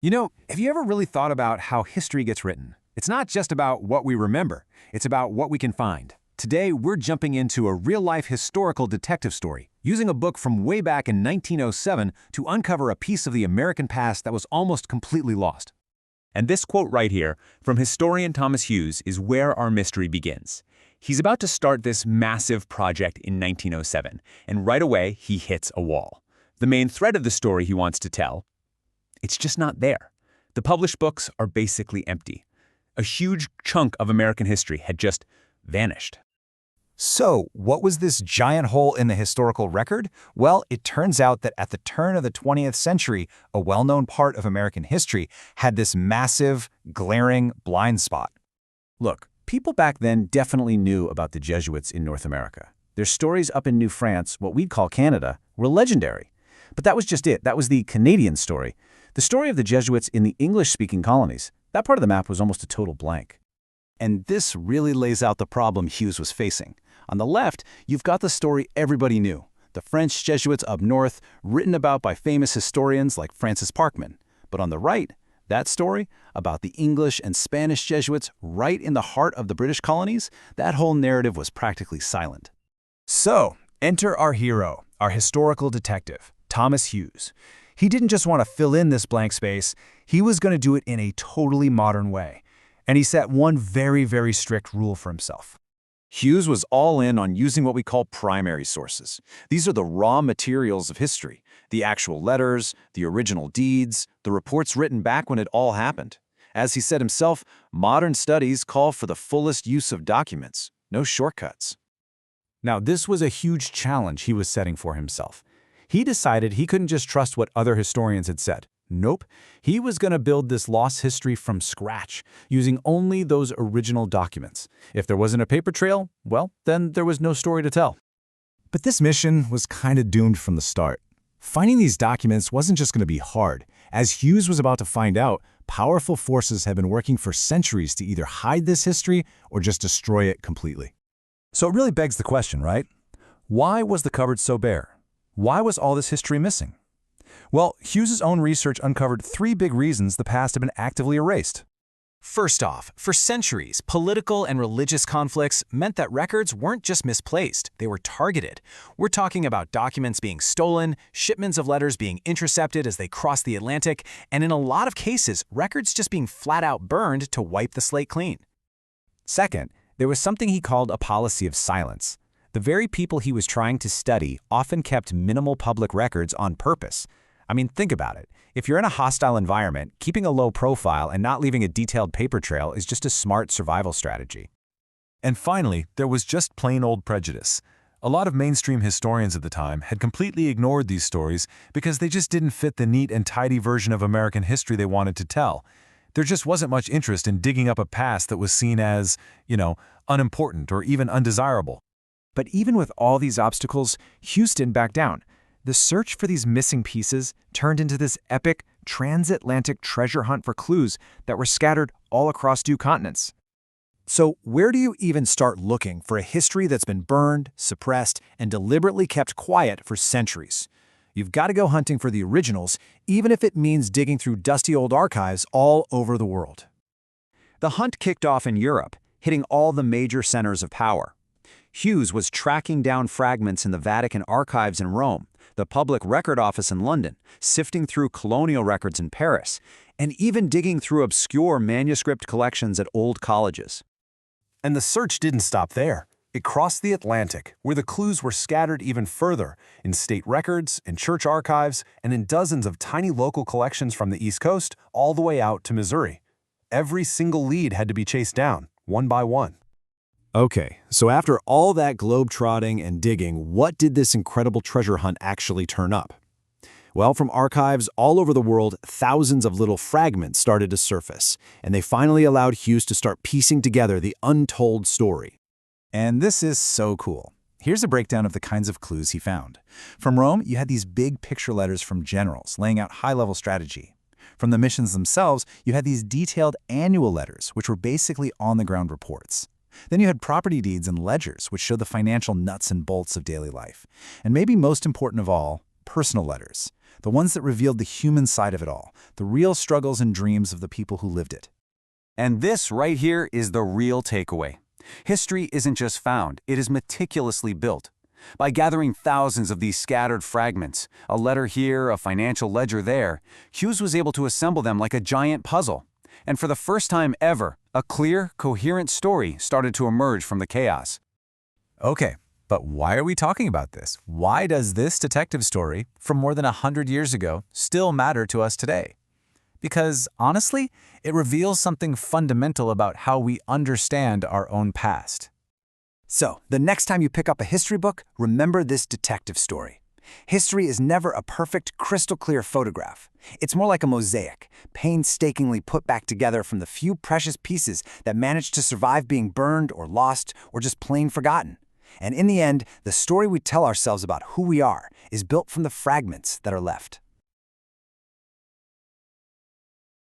Have you ever really thought about how history gets written? It's not just about what we remember, it's about what we can find. Today, we're jumping into a real-life historical detective story, using a book from way back in 1907 to uncover a piece of the American past that was almost completely lost. And this quote right here from historian Thomas Hughes is where our mystery begins. He's about to start this massive project in 1907, and right away he hits a wall. The main thread of the story he wants to tell, it's just not there. The published books are basically empty. A huge chunk of American history had just vanished. So, what was this giant hole in the historical record? Well, it turns out that at the turn of the 20th century, a well-known part of American history had this massive, glaring blind spot. Look, people back then definitely knew about the Jesuits in North America. Their stories up in New France, what we'd call Canada, were legendary. But that was just it. That was the Canadian story. The story of the Jesuits in the English-speaking colonies, that part of the map was almost a total blank. And this really lays out the problem Hughes was facing. On the left, you've got the story everybody knew, the French Jesuits up north, written about by famous historians like Francis Parkman. But on the right, that story about the English and Spanish Jesuits right in the heart of the British colonies, that whole narrative was practically silent. So, enter our hero, our historical detective, Thomas Hughes. He didn't just want to fill in this blank space, he was going to do it in a totally modern way. And he set one very, very strict rule for himself. Hughes was all in on using what we call primary sources. These are the raw materials of history, the actual letters, the original deeds, the reports written back when it all happened. As he said himself, modern studies call for the fullest use of documents, no shortcuts. Now, this was a huge challenge he was setting for himself. He decided he couldn't just trust what other historians had said. Nope, he was going to build this lost history from scratch, using only those original documents. If there wasn't a paper trail, well, then there was no story to tell. But this mission was kind of doomed from the start. Finding these documents wasn't just going to be hard. As Hughes was about to find out, powerful forces had been working for centuries to either hide this history or just destroy it completely. So it really begs the question, right? Why was the cupboard so bare? Why was all this history missing? Well, Hughes' own research uncovered three big reasons the past had been actively erased. First off, for centuries, political and religious conflicts meant that records weren't just misplaced, they were targeted. We're talking about documents being stolen, shipments of letters being intercepted as they crossed the Atlantic, and in a lot of cases, records just being flat out burned to wipe the slate clean. Second, there was something he called a policy of silence. The very people he was trying to study often kept minimal public records on purpose. I mean, think about it. If you're in a hostile environment, keeping a low profile and not leaving a detailed paper trail is just a smart survival strategy. And finally, there was just plain old prejudice. A lot of mainstream historians at the time had completely ignored these stories because they just didn't fit the neat and tidy version of American history they wanted to tell. There just wasn't much interest in digging up a past that was seen as, unimportant or even undesirable. But even with all these obstacles, Hughes didn't back down. The search for these missing pieces turned into this epic transatlantic treasure hunt for clues that were scattered all across two continents. So where do you even start looking for a history that's been burned, suppressed, and deliberately kept quiet for centuries? You've got to go hunting for the originals, even if it means digging through dusty old archives all over the world. The hunt kicked off in Europe, hitting all the major centers of power. Hughes was tracking down fragments in the Vatican archives in Rome, the Public Record Office in London, sifting through colonial records in Paris, and even digging through obscure manuscript collections at old colleges. And the search didn't stop there. It crossed the Atlantic, where the clues were scattered even further, in state records, in church archives, and in dozens of tiny local collections from the East Coast all the way out to Missouri. Every single lead had to be chased down, one by one. Okay, so after all that globe-trotting and digging, what did this incredible treasure hunt actually turn up? Well, from archives all over the world, thousands of little fragments started to surface, and they finally allowed Hughes to start piecing together the untold story. And this is so cool. Here's a breakdown of the kinds of clues he found. From Rome, you had these big picture letters from generals laying out high-level strategy. From the missions themselves, you had these detailed annual letters, which were basically on-the-ground reports. Then you had property deeds and ledgers, which showed the financial nuts and bolts of daily life. And maybe most important of all, personal letters. the ones that revealed the human side of it all, the real struggles and dreams of the people who lived it. And this right here is the real takeaway. History isn't just found, it is meticulously built. By gathering thousands of these scattered fragments, a letter here, a financial ledger there, Hughes was able to assemble them like a giant puzzle. And for the first time ever, a clear, coherent story started to emerge from the chaos. Okay, but why are we talking about this? Why does this detective story from more than 100 years ago still matter to us today? Because, honestly, it reveals something fundamental about how we understand our own past. So, the next time you pick up a history book, remember this detective story. History is never a perfect, crystal-clear photograph. It's more like a mosaic, painstakingly put back together from the few precious pieces that managed to survive being burned or lost or just plain forgotten. And in the end, the story we tell ourselves about who we are is built from the fragments that are left.